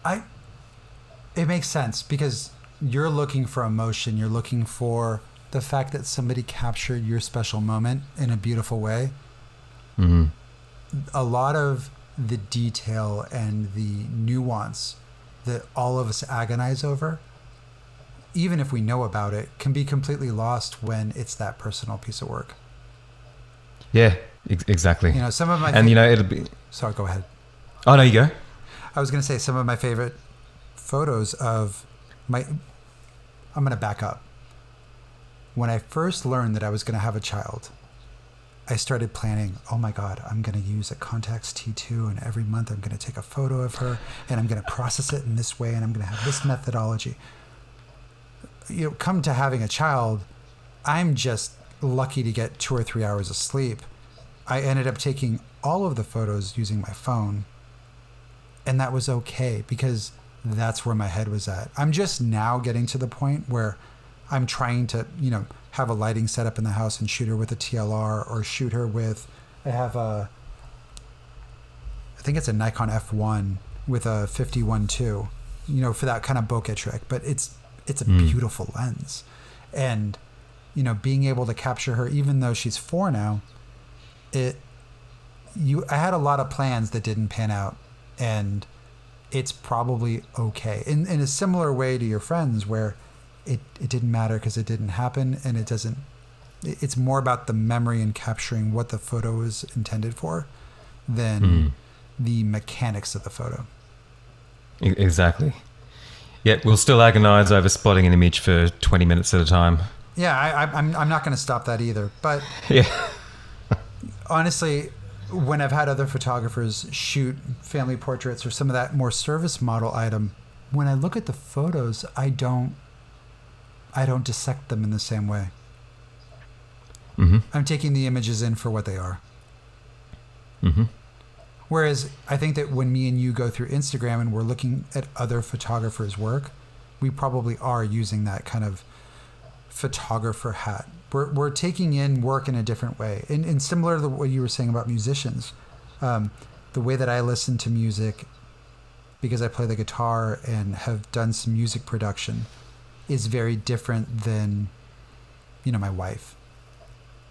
It makes sense because you're looking for emotion. You're looking for the fact that somebody captured your special moment in a beautiful way. A lot of the detail and the nuance that all of us agonize over, even if we know about it, can be completely lost when it's that personal piece of work. Yeah, exactly. Some of my it'll be. Sorry, go ahead. Oh no, you go. I was going to say some of my favorite photos of my. I'm going to back up. When I first learned that I was going to have a child, I started planning. Oh my God, I'm going to use a Contax T2, and every month I'm going to take a photo of her, and I'm going to process it in this way, and I'm going to have this methodology. Come to having a child, I'm just lucky to get 2 or 3 hours of sleep. I ended up taking all of the photos using my phone, and that was okay because that's where my head was at. I'm just now getting to the point where I'm trying to, have a lighting setup in the house and shoot her with a TLR or shoot her with, I think it's a Nikon F1 with a 51.2, for that kind of bokeh trick, but it's a beautiful lens. And being able to capture her, even though she's 4 now, I had a lot of plans that didn't pan out, and it's probably okay. In a similar way to your friends, where it didn't matter because it didn't happen, and it's more about the memory and capturing what the photo was intended for than the mechanics of the photo. Exactly. Yet we'll still agonize over spotting an image for 20 minutes at a time. Yeah, I'm not going to stop that either. But yeah, honestly, when I've had other photographers shoot family portraits or some of that more service model item, when I look at the photos, I don't dissect them in the same way. Mm-hmm. I'm taking the images in for what they are. Mm-hmm. Whereas I think that when me and you go through Instagram and we're looking at other photographers' work, we probably are using that kind of photographer hat. We're taking in work in a different way. And similar to what you were saying about musicians, the way that I listen to music, because I play the guitar and have done some music production, is very different than, my wife.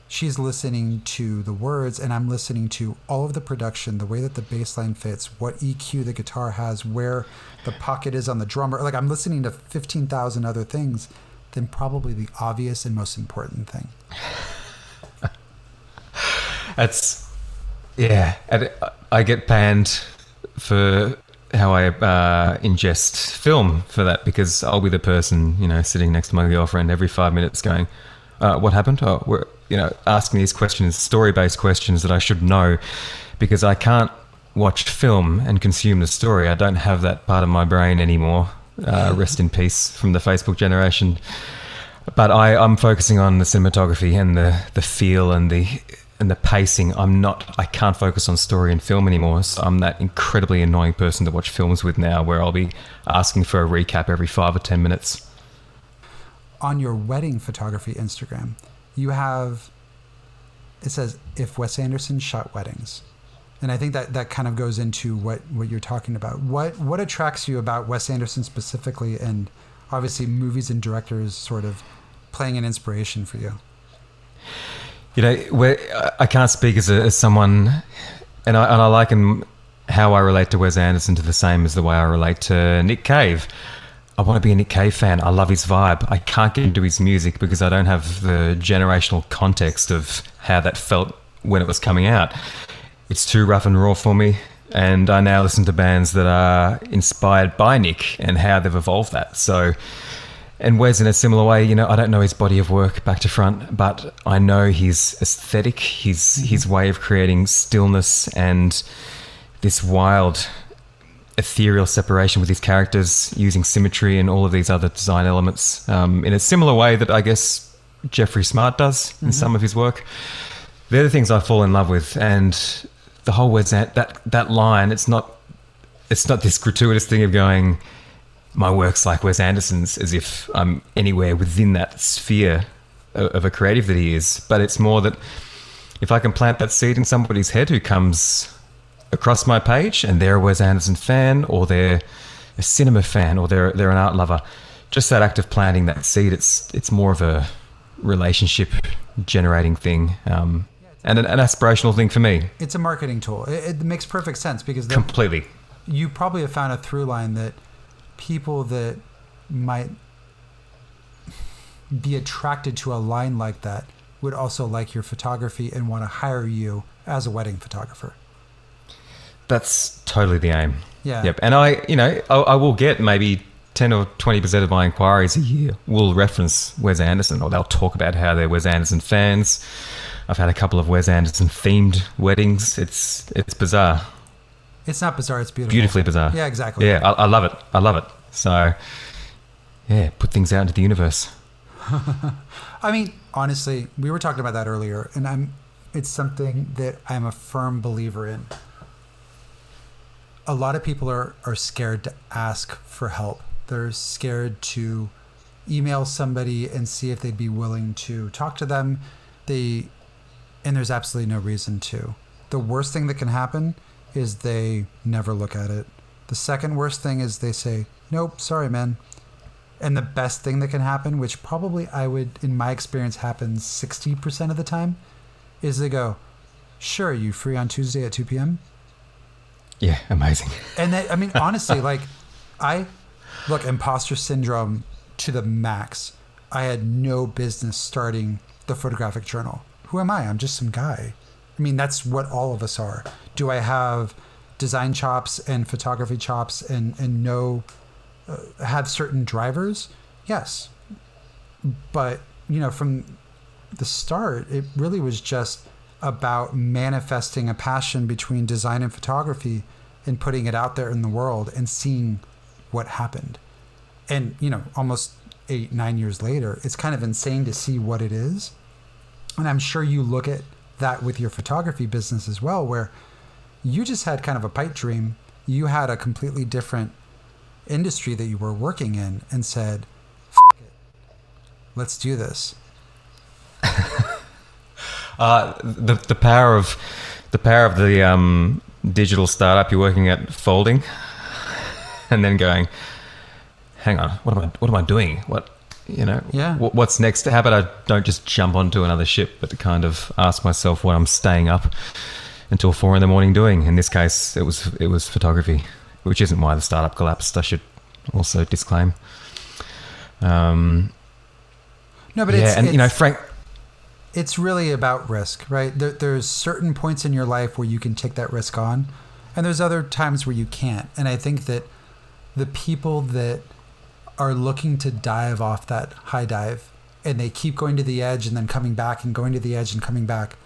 She's listening to the words, and I'm listening to all of the production, the way that the bass line fits, what EQ the guitar has, where the pocket is on the drummer. Like, I'm listening to 15,000 other things than probably the obvious and most important thing. I get panned for how I ingest film for that, because I'll be the person, sitting next to my girlfriend every 5 minutes going, what happened? Oh, we're, asking these questions, story-based questions that I should know, because I can't watch film and consume the story. I don't have that part of my brain anymore. Rest in peace from the Facebook generation. But I'm focusing on the cinematography and the feel and the pacing. I can't focus on story and film anymore. So I'm that incredibly annoying person to watch films with now, where I'll be asking for a recap every 5 or 10 minutes. On your wedding photography Instagram, it says, if Wes Anderson shot weddings. And I think that kind of goes into what you're talking about. What attracts you about Wes Anderson specifically, and obviously movies and directors sort of playing an inspiration for you? I can't speak as someone, and I liken how I relate to Wes Anderson to the same as the way I relate to Nick Cave. I want to be a Nick Cave fan. I love his vibe. I can't get into his music because I don't have the generational context of how that felt when it was coming out. It's too rough and raw for me, and I now listen to bands that are inspired by Nick and how they've evolved that. So, and Wes in a similar way, I don't know his body of work back to front, but I know his aesthetic, his way of creating stillness and this wild ethereal separation with his characters, using symmetry and all of these other design elements in a similar way that I guess Jeffrey Smart does in some of his work. They're the things I fall in love with, and the whole Wes, that line, it's not this gratuitous thing of going, my work's like Wes Anderson's, as if I'm anywhere within that sphere of a creative that he is. But it's more that if I can plant that seed in somebody's head who comes across my page and they're a Wes Anderson fan, or they're a cinema fan, or they're an art lover, just that act of planting that seed, it's more of a relationship generating thing. And an aspirational thing for me. It's a marketing tool. It makes perfect sense, because completely. You probably have found a through line that people that might be attracted to a line like that would also like your photography and want to hire you as a wedding photographer. That's totally the aim. Yeah. Yep. And I will get maybe 10 or 20% of my inquiries a year will reference Wes Anderson, or they'll talk about how they're Wes Anderson fans. I've had a couple of Wes Anderson themed weddings. It's bizarre. It's not bizarre. It's beautiful. Beautifully bizarre. Yeah, exactly. Yeah, I love it. I love it. So, yeah, put things out into the universe. I mean, honestly, we were talking about that earlier, and it's something that I'm a firm believer in. A lot of people are scared to ask for help. They're scared to email somebody and see if they'd be willing to talk to them. And there's absolutely no reason to. The worst thing that can happen is they never look at it. The second worst thing is they say, nope, sorry, man. And the best thing that can happen, which probably I would, in my experience, happens 60% of the time, is they go, sure, are you free on Tuesday at 2 p.m.? Yeah, amazing. And I mean, honestly, like look, imposter syndrome to the max. I had no business starting the Photographic Journal. Who am I? I'm just some guy. I mean, that's what all of us are. Do I have design chops and photography chops and know, have certain drivers? Yes. But, from the start, it really was just about manifesting a passion between design and photography and putting it out there in the world and seeing what happened. And, almost 8-9 years later, it's kind of insane to see what it is. And I'm sure you look at that with your photography business as well, where you just had kind of a pipe dream. You had a completely different industry that you were working in and said, F it, let's do this. The power of the digital startup. You're working at folding, and then going, hang on, what am I doing? What's next? How about I don't just jump onto another ship, but to kind of ask myself what I'm staying up until 4 a.m. doing. In this case, it was photography, which isn't why the startup collapsed. I should also disclaim. No, but yeah, Frank. It's really about risk, right? There's certain points in your life where you can take that risk on, and there's other times where you can't. And I think that the people that are looking to dive off that high dive and they keep going to the edge and then coming back and going to the edge and coming back,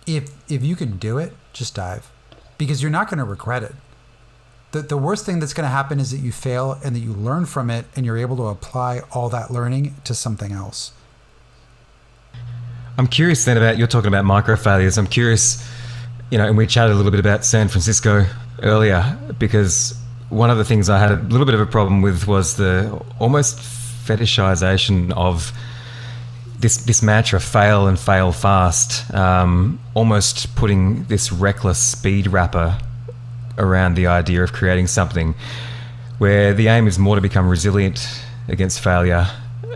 if you can do it, just dive, because you're not going to regret it. The worst thing that's going to happen is that you fail and that you learn from it and you're able to apply all that learning to something else. I'm curious then you're talking about micro failures. I'm curious, and we chatted a little bit about San Francisco earlier, because one of the things I had a little bit of a problem with was the almost fetishization of this mantra, fail and fail fast, almost putting this reckless speed wrapper around the idea of creating something where the aim is more to become resilient against failure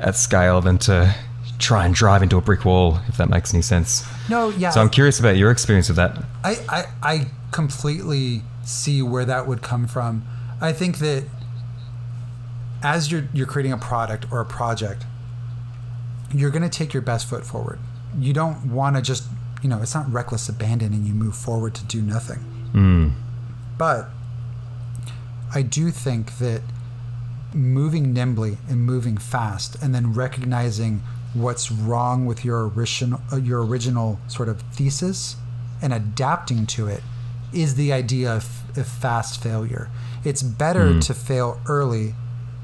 at scale than to try and drive into a brick wall, if that makes any sense. No, yeah. So I'm curious about your experience with that. I completely see where that would come from. I think that as you're creating a product or a project, you're going to take your best foot forward. You don't want to just, it's not reckless abandon and you move forward to do nothing. But I do think that moving nimbly and moving fast and then recognizing what's wrong with your original sort of thesis and adapting to it is the idea of fast failure. It's better to fail early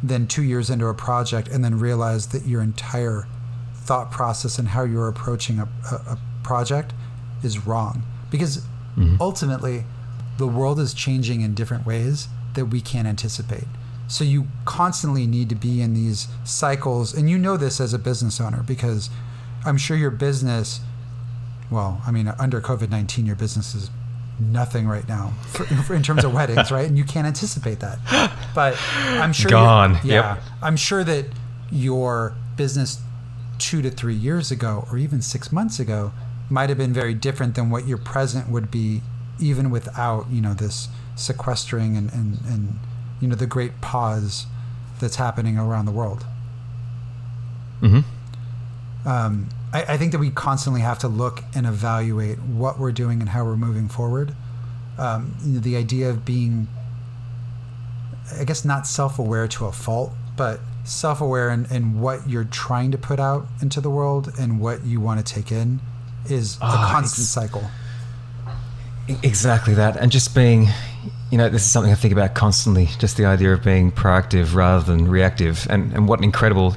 than 2 years into a project and then realize that your entire thought process and how you're approaching a project is wrong. Because ultimately, the world is changing in different ways that we can't anticipate. So you constantly need to be in these cycles. And you know this as a business owner, because I'm sure your business, under COVID-19, your business is nothing right now in terms of weddings, right? And you can't anticipate that. But I'm sure gone. Yeah. Yep. I'm sure that your business 2 to 3 years ago, or even 6 months ago, might have been very different than what your present would be, even without, this sequestering and the great pause that's happening around the world. I think that we constantly have to look and evaluate what we're doing and how we're moving forward. The idea of being, I guess, not self-aware to a fault, but self-aware in what you're trying to put out into the world and what you want to take in is a constant cycle. Exactly that. And just being, this is something I think about constantly, just the idea of being proactive rather than reactive. And what an incredible,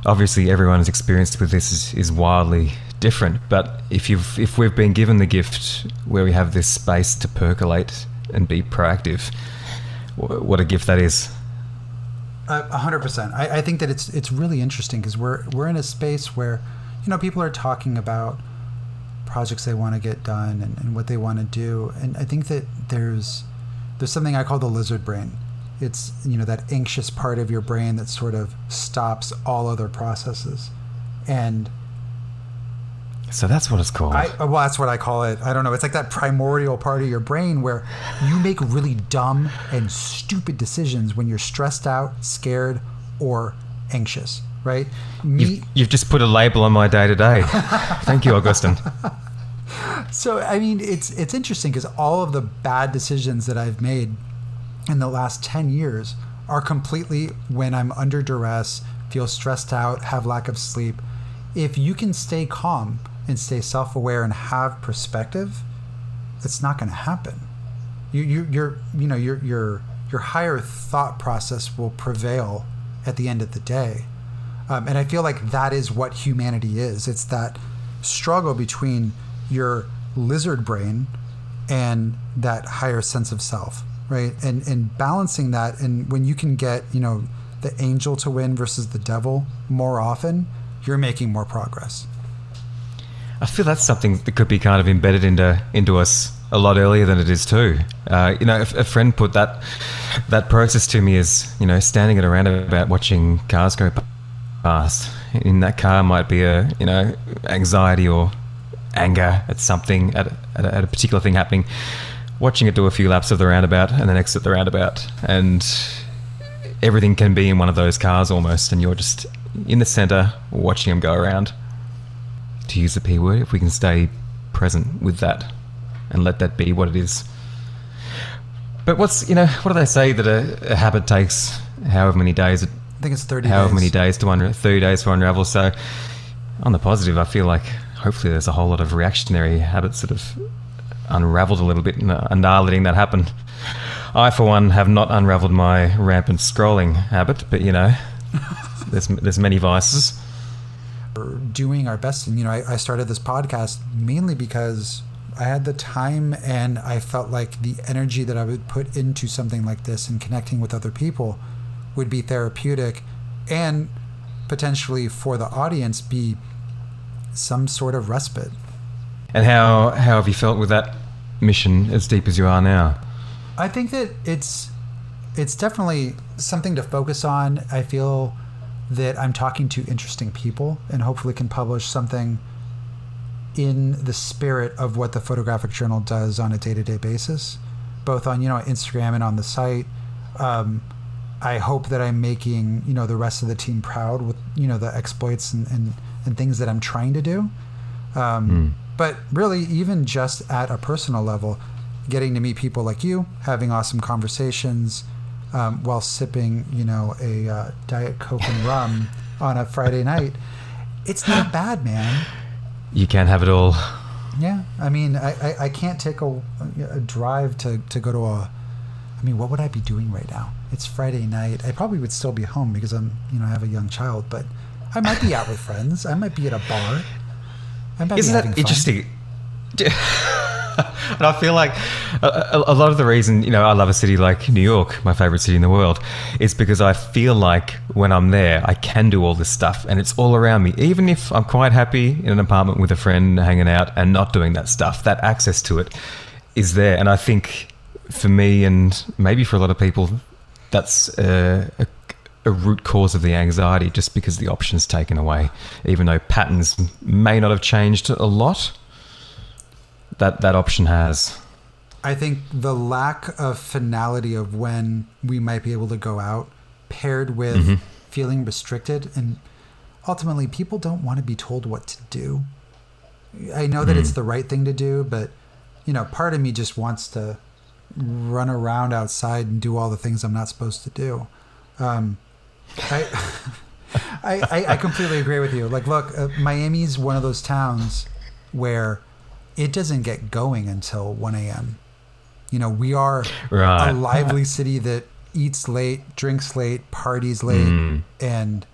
obviously everyone's experience with this is wildly different. But if we've been given the gift where we have this space to percolate and be proactive, what a gift that is. 100%. I think that it's really interesting because we're in a space where, people are talking about projects they want to get done and what they want to do. And I think that there's something I call the lizard brain. It's, that anxious part of your brain that sort of stops all other processes. And so that's what it's called. Well, that's what I call it. I don't know. It's like that primordial part of your brain where you make really dumb and stupid decisions when you're stressed out, scared, or anxious, right? You've just put a label on my day-to-day. Thank you, Augustin. So, I mean, it's interesting because all of the bad decisions that I've made in the last 10 years are completely when I'm under duress, feel stressed out, have lack of sleep. If you can stay calm and stay self-aware and have perspective, it's not going to happen. Your higher thought process will prevail at the end of the day. And I feel like that is what humanity is. It's that struggle between your lizard brain and that higher sense of self, right? And balancing that. And when you can get, the angel to win versus the devil more often, you're making more progress. I feel that's something that could be kind of embedded into us a lot earlier than it is too. A friend put that process to me as, standing at a roundabout watching cars go past. In that car might be anxiety or anger at something, at a particular thing happening. Watching it do a few laps of the roundabout and then exit the roundabout, and everything can be in one of those cars almost, and you're just in the center watching them go around. To use the P word, if we can stay present with that and let that be what it is. But what do they say that a habit takes however many days? I think it's 30 however days. Many days to 30 days to unravel. So on the positive, I feel like hopefully there's a whole lot of reactionary habits that have unraveled a little bit and are letting that happen. I, for one, have not unraveled my rampant scrolling habit, but there's many vices. We're doing our best, and I started this podcast mainly because I had the time and I felt like the energy that I would put into something like this and connecting with other people would be therapeutic and potentially for the audience be some sort of respite. And how have you felt with that mission as deep as you are now? I think that it's definitely something to focus on. I feel that I'm talking to interesting people and hopefully can publish something in the spirit of what the Photographic Journal does on a day-to-day basis, both on, Instagram and on the site. I hope that I'm making, the rest of the team proud with, the exploits and things that I'm trying to do. But really, even just at a personal level, getting to meet people like you, having awesome conversations, while sipping, a Diet Coke and rum on a Friday night. It's not bad, man. You can't have it all. Yeah. I mean, I can't take a drive to go to what would I be doing right now? It's Friday night. I probably would still be home because I have a young child, but I might be out with friends. I might be at a bar. I might Isn't be having that interesting? fun. And I feel like a lot of the reason, I love a city like New York, my favorite city in the world, is because I feel like when I'm there, I can do all this stuff and it's all around me. Even if I'm quite happy in an apartment with a friend hanging out and not doing that stuff, that access to it is there. And I think for me and maybe for a lot of people, that's a root cause of the anxiety, just because the option's taken away. Even though patterns may not have changed a lot, that option has. I think the lack of finality of when we might be able to go out, paired with feeling restricted, and ultimately people don't want to be told what to do. I know that it's the right thing to do, but part of me just wants to run around outside and do all the things I'm not supposed to do. I completely agree with you. Like, look, Miami's one of those towns where it doesn't get going until 1 a.m. We are a lively city that eats late, drinks late, parties late, and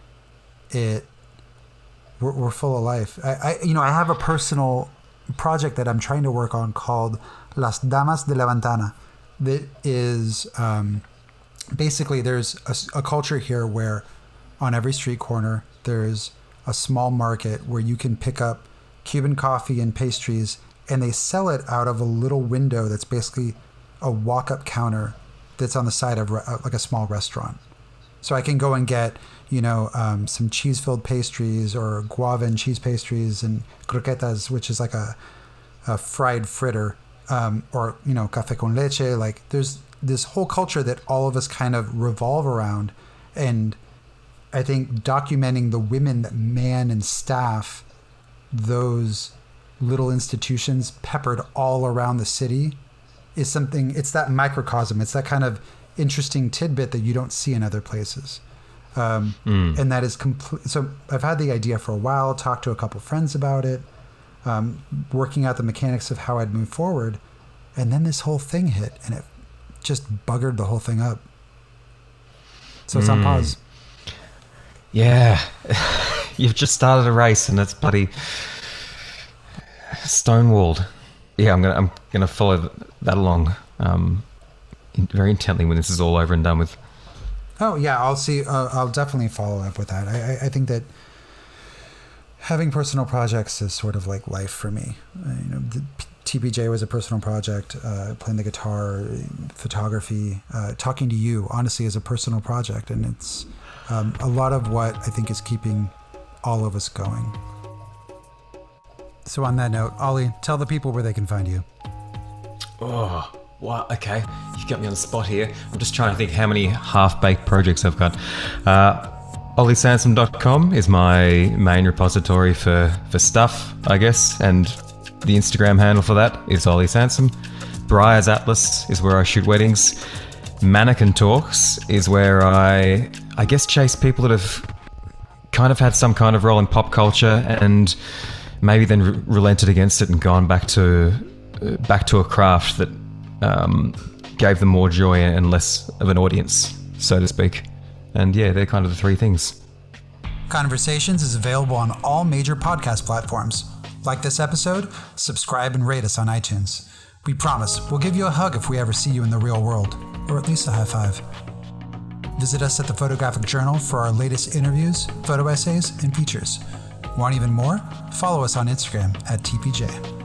we're full of life. I have a personal project that I'm trying to work on called Las Damas de la Ventana. That is basically there's a culture here where on every street corner there's a small market where you can pick up Cuban coffee and pastries, and they sell it out of a little window that's basically a walk-up counter that's on the side of like a small restaurant. So I can go and get, some cheese-filled pastries or guava and cheese pastries and croquetas, which is like a fried fritter, or, café con leche. Like there's this whole culture that all of us kind of revolve around. And I think documenting the women that man and staff those little institutions peppered all around the city is something, it's that microcosm. It's that kind of interesting tidbit that you don't see in other places. And that is complete. So I've had the idea for a while, talked to a couple friends about it, working out the mechanics of how I'd move forward. And then this whole thing hit and it just buggered the whole thing up. So it's on pause. Yeah. You've just started a race and it's bloody stonewalled. Yeah, I'm gonna follow that along very intently when this is all over and done with. Oh yeah, I'll see. I'll definitely follow up with that. I think that having personal projects is sort of like life for me. The TPJ was a personal project. Playing the guitar, photography, talking to you, honestly, is a personal project, and it's a lot of what I think is keeping all of us going. So on that note, Oli, tell the people where they can find you. Oh, what? Okay. You've got me on the spot here. I'm just trying to think how many half-baked projects I've got. olisansom.com is my main repository for stuff, I guess, and the Instagram handle for that is Oli Sansom. Briar's Atlas is where I shoot weddings. Mannequin Talks is where I guess chase people that have kind of had some kind of role in pop culture and maybe then relented against it and gone back to a craft that gave them more joy and less of an audience, so to speak. And yeah, they're kind of the three things. Conversations is available on all major podcast platforms. Like this episode, subscribe and rate us on iTunes. We promise we'll give you a hug if we ever see you in the real world, or at least a high five. Visit us at the Photographic Journal for our latest interviews, photo essays, and features. Want even more? Follow us on Instagram at TPJ.